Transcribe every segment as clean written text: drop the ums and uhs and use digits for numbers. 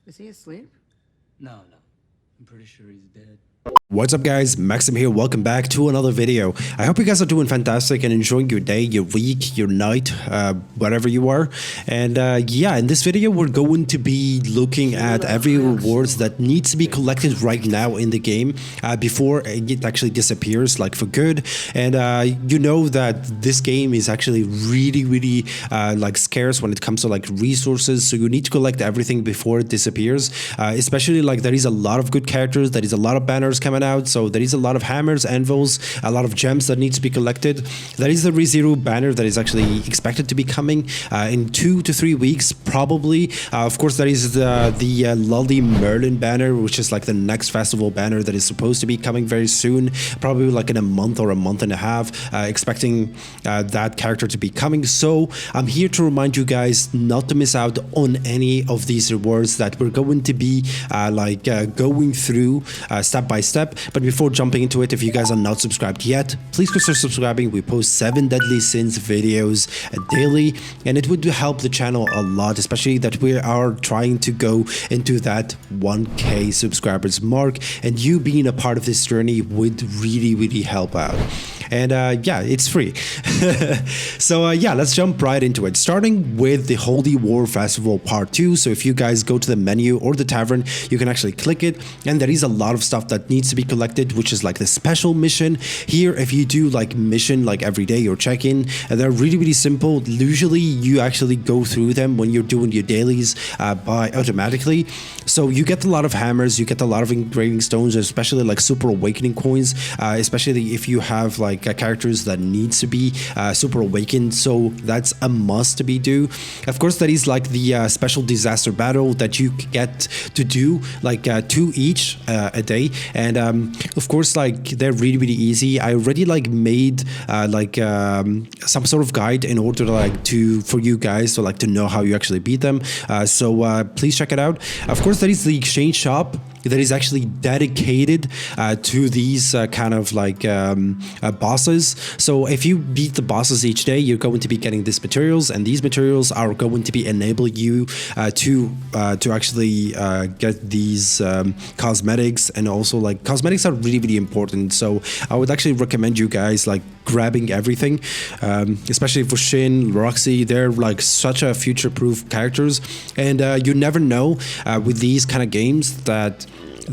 Is he asleep? No. I'm pretty sure he's dead. What's up guys, Maxim here, welcome back to another video. I hope you guys are doing fantastic and enjoying your day, your week, your night, whatever you are. And yeah, in this video we're going to be looking at every rewards that needs to be collected right now in the game before it actually disappears, like for good. And you know that this game is actually really like scarce when it comes to like resources, so you need to collect everything before it disappears. Especially like there is a lot of good characters, there is a lot of banners coming out, so there is a lot of hammers, anvils, a lot of gems that needs to be collected. There is the ReZero banner that is actually expected to be coming in 2 to 3 weeks probably. Of course there is the Lully Merlin banner, which is like the next festival banner that is supposed to be coming very soon, probably like in a month or a month and a half, expecting that character to be coming. So I'm here to remind you guys not to miss out on any of these rewards that we're going to be going through step by step. But before jumping into it, if you guys are not subscribed yet, please consider subscribing. We post 7 deadly sins videos daily, and it would help the channel a lot, especially that we are trying to go into that 1K subscribers mark, and you being a part of this journey would really help out. And yeah, it's free. So yeah, let's jump right into it, starting with the Holy War Festival Part 2. So if you guys go to the menu or the tavern, you can actually click it, and there is a lot of stuff that needs to be collected, which is like the special mission. Here, if you do like mission like every day or check-in, and they're really simple. Usually you actually go through them when you're doing your dailies by automatically. So you get a lot of hammers, you get a lot of engraving stones, especially like super awakening coins, especially if you have like characters that needs to be super awakened, so that's a must to be do. Of course there is like the special disaster battle that you get to do like 2 each a day, and of course like they're really easy. I already like made some sort of guide in order to for you guys to like to know how you actually beat them, so please check it out. Of course there is the exchange shop that is actually dedicated to these kind of like bosses. So if you beat the bosses each day, you're going to be getting these materials, and these materials are going to be enable you to actually get these cosmetics. And also like cosmetics are really important, so I would actually recommend you guys like grabbing everything, especially for Shin, Roxy. They're like such a future-proof characters, and you never know with these kind of games that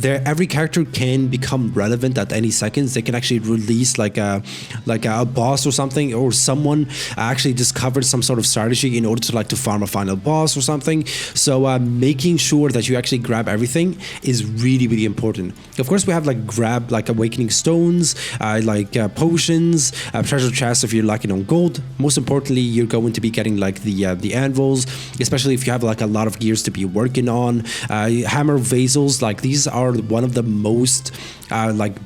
every character can become relevant at any seconds. They can actually release like a boss or something, or someone actually discovered some sort of strategy in order to like to farm a final boss or something. So making sure that you actually grab everything is really important. Of course we have like grab like awakening stones, potions, treasure chests if you're lacking on gold. Most importantly, you're going to be getting like the anvils, especially if you have like a lot of gears to be working on. Hammer vases, like these are one of the most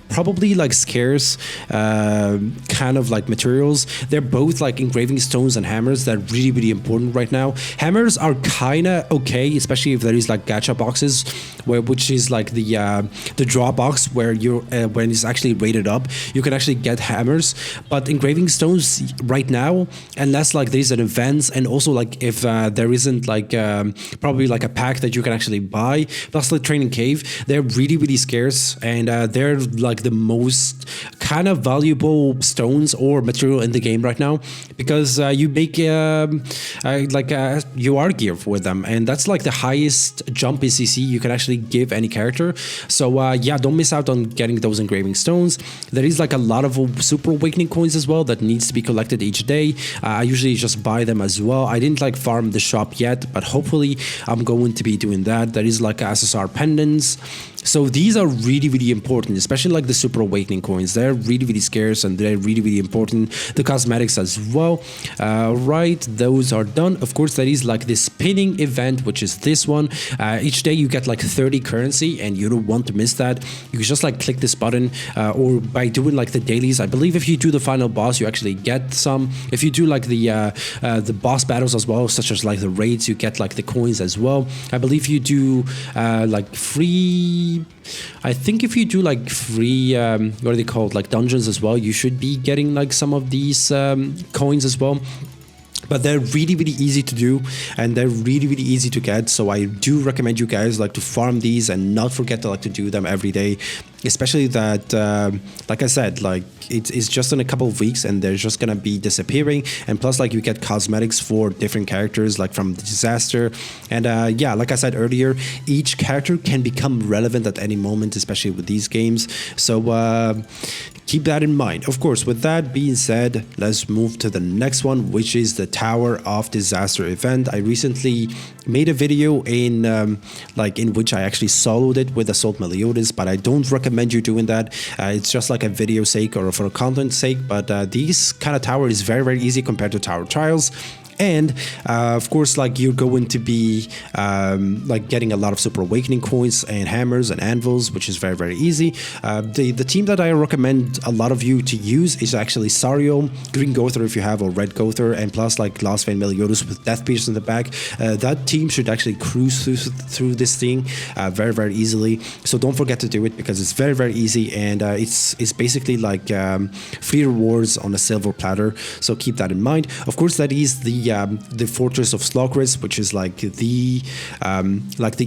probably like scarce kind of like materials. They're both like engraving stones and hammers that are really important right now. Hammers are kind of okay, especially if there is like gacha boxes, which is like the draw box where you're when it's actually rated up, you can actually get hammers. But engraving stones right now, unless like there's an event, and also like if there isn't like probably like a pack that you can actually buy, plus the training cave, they're really scarce, and they're like the most kind of valuable stones or material in the game right now, because you make you are gear with them, and that's like the highest jump in CC you can actually give any character. So yeah, don't miss out on getting those engraving stones. There is like a lot of super awakening coins as well that needs to be collected each day. I usually just buy them as well. I didn't like farm the shop yet, but hopefully I'm going to be doing that. There is like SSR pendants. So these are really important, especially like the super awakening coins. They're really scarce, and they're really important. The cosmetics as well. Right, those are done. Of course there is like this spinning event, which is this one. Each day you get like 30 currency, and you don't want to miss that. You can just like click this button, or by doing like the dailies. I believe if you do the final boss, you actually get some. If you do like the boss battles as well, such as like the raids, you get like the coins as well. I believe you do like free, I think if you do like free what are they called, like dungeons as well, you should be getting like some of these coins as well. but they're really easy to do, and they're really easy to get. So I do recommend you guys like to farm these and not forget to like to do them every day, especially that like I said, like it's just in a couple of weeks and they're just gonna be disappearing. And plus, like, you get cosmetics for different characters, like from the disaster. And yeah, like I said earlier, each character can become relevant at any moment, especially with these games. So keep that in mind. Of course, with that being said, let's move to the next one, which is the Tower of Disaster event. I recently made a video in which I actually soloed it with Assault Meliodas, but I don't recommend you doing that. It's just like a video sake or for content sake, but these kind of tower is very easy compared to Tower Trials. And of course, like, you're going to be like getting a lot of Super Awakening coins and hammers and anvils, which is very easy. The team that I recommend a lot of you to use is actually Sario, Green Gother if you have, or Red Gother, and plus like Lost Vein Meliodas with Death Pierce in the back. That team should actually cruise through this thing very easily. So don't forget to do it, because it's very easy, and it's basically like free rewards on a silver platter. So keep that in mind. Of course, that is the Fortress of Slogris, which is like the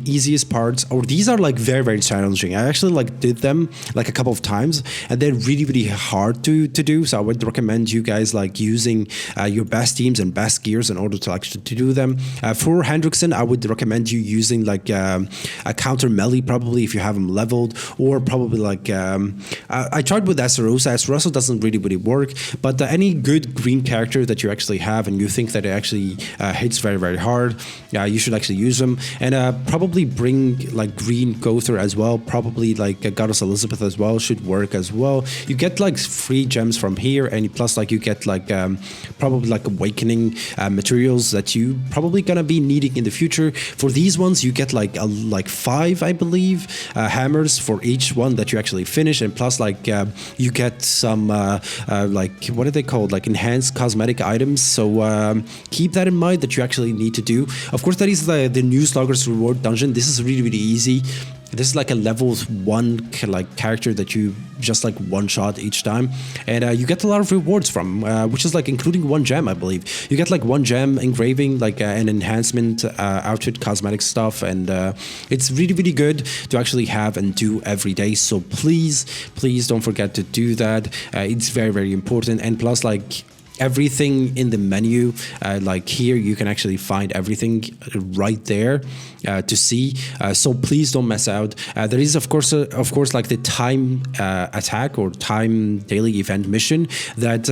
easiest parts, or these are like very challenging. I actually like did them like a couple of times, and they're really hard to do. So I would recommend you guys like using your best teams and best gears in order to actually to do them. For Hendrickson, I would recommend you using like a counter melee, probably, if you have him leveled, or probably like I tried with Essarosa. Essarosa doesn't really work, but any good green character that you actually have and you think that it actually hits very hard, you should actually use them. And probably bring like Green Gother as well, probably like Goddess Elizabeth as well should work as well. You get like free gems from here, and plus like you get like probably like awakening materials that you probably gonna be needing in the future. For these ones, you get like 5, I believe, hammers for each one that you actually finish, and plus like you get some like, what are they called, like enhanced cosmetic items. So keep that in mind that you actually need to do. Of course, that is the new Slugger's Reward dungeon. This is really easy. This is like a level 1 like character that you just like one shot each time, and you get a lot of rewards from, which is like including 1 gem, I believe. You get like 1 gem engraving, like an enhancement, outfit, cosmetic stuff, and it's really good to actually have and do every day. So please don't forget to do that. It's very important. And plus, like, everything in the menu, like here, you can actually find everything right there to see. So please don't mess out. There is of course like the time attack or time daily event mission that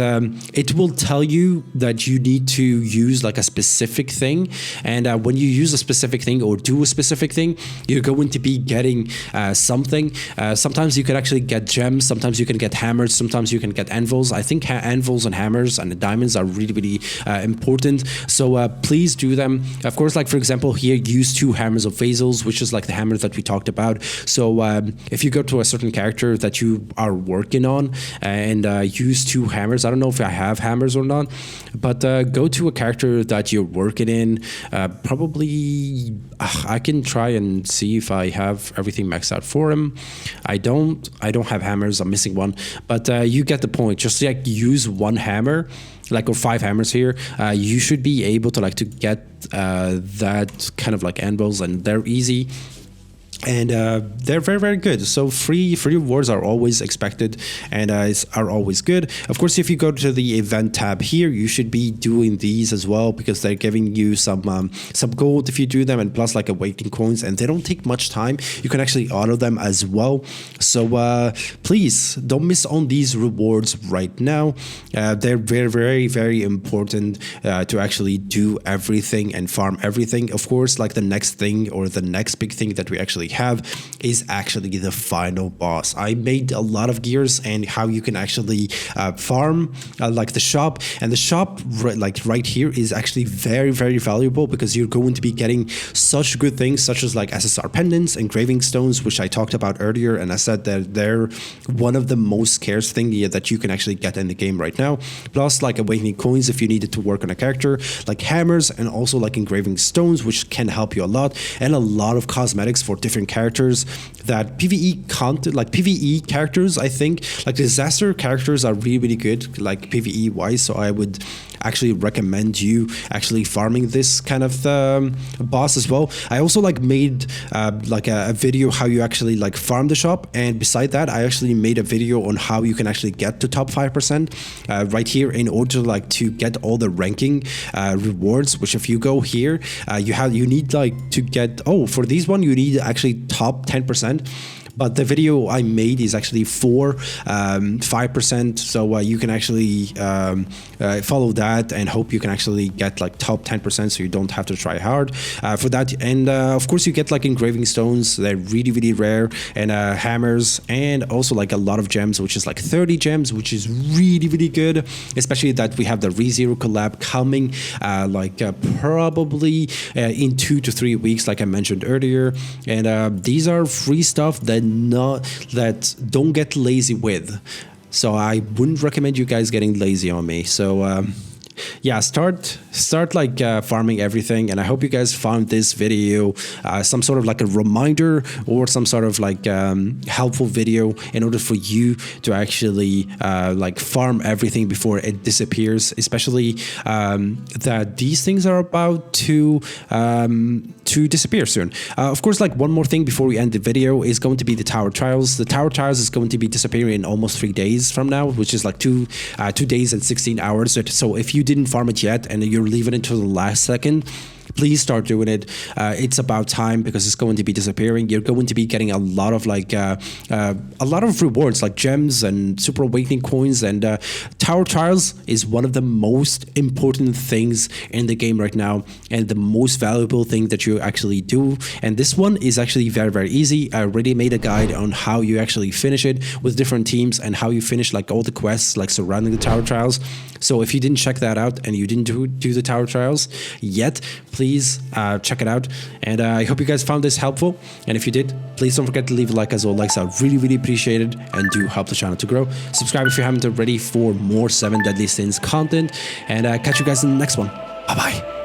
it will tell you that you need to use like a specific thing, and when you use a specific thing or do a specific thing, you're going to be getting something. Sometimes you can actually get gems, sometimes you can get hammers, sometimes you can get anvils. I think anvils and hammers and diamonds are really important. So please do them. Of course, like for example here, use 2 hammers of Vasils, which is like the hammer that we talked about. So if you go to a certain character that you are working on and use 2 hammers, I don't know if I have hammers or not, but go to a character that you're working in. Probably I can try and see if I have everything maxed out for him. I don't have hammers. I'm missing 1, but you get the point. Just like use 1 hammer, like, or 5 hammers here, you should be able to like to get that kind of like anvils, and they're easy. And they're very good. So free rewards are always expected and are always good. Of course, if you go to the event tab here, you should be doing these as well, because they're giving you some gold if you do them, and plus like awakening coins, and they don't take much time. You can actually auto them as well. So please don't miss on these rewards right now. They're very important to actually do everything and farm everything. Of course, like the next thing or the next big thing that we actually have is actually the final boss. I made a lot of gears and how you can actually farm like the shop, and the shop like right here is actually very valuable, because you're going to be getting such good things such as like SSR pendants, engraving stones, which I talked about earlier, and I said that they're one of the most scarce thing that you can actually get in the game right now. Plus like awakening coins if you needed to work on a character, like hammers, and also like engraving stones, which can help you a lot, and a lot of cosmetics for different different characters that PvE content, like PvE characters, I think like disaster characters are really, really good, like PvE wise. So I would actually recommend you actually farming this kind of boss as well. I also like made like a video how you actually like farm the shop, and beside that I actually made a video on how you can actually get to top 5% right here in order to like to get all the ranking rewards, which if you go here you need like to get, oh, for these one you need actually top 10%. But the video I made is actually for 5%, so you can actually follow that and hope you can actually get like top 10%, so you don't have to try hard for that. And of course you get like engraving stones, they're really, really rare, and hammers, and also like a lot of gems, which is like 30 gems, which is really, really good, especially that we have the ReZero collab coming probably in 2 to 3 weeks, like I mentioned earlier. And these are free stuff that don't get lazy with, so I wouldn't recommend you guys getting lazy on me. So yeah, start like farming everything, and I hope you guys found this video some sort of like a reminder or some sort of like helpful video in order for you to actually like farm everything before it disappears, especially that these things are about to disappear soon. Of course, like one more thing before we end the video is going to be the tower trials. The tower trials is going to be disappearing in almost 3 days from now, which is like 2 days and 16 hours. So if you didn't farm it yet and you're leaving it until the last second, please start doing it. It's about time, because it's going to be disappearing. You're going to be getting a lot of like a lot of rewards like gems and super awakening coins, and tower trials is one of the most important things in the game right now, and the most valuable thing that you actually do. And this one is actually very, very easy. I already made a guide on how you actually finish it with different teams, and how you finish like all the quests like surrounding the tower trials. So if you didn't check that out and you didn't do the tower trials yet, please check it out. And I hope you guys found this helpful, and if you did, please don't forget to leave a like, as all likes are really, really appreciated and do help the channel to grow. Subscribe if you haven't already for more 7 Deadly Sins content, and catch you guys in the next one. Bye bye.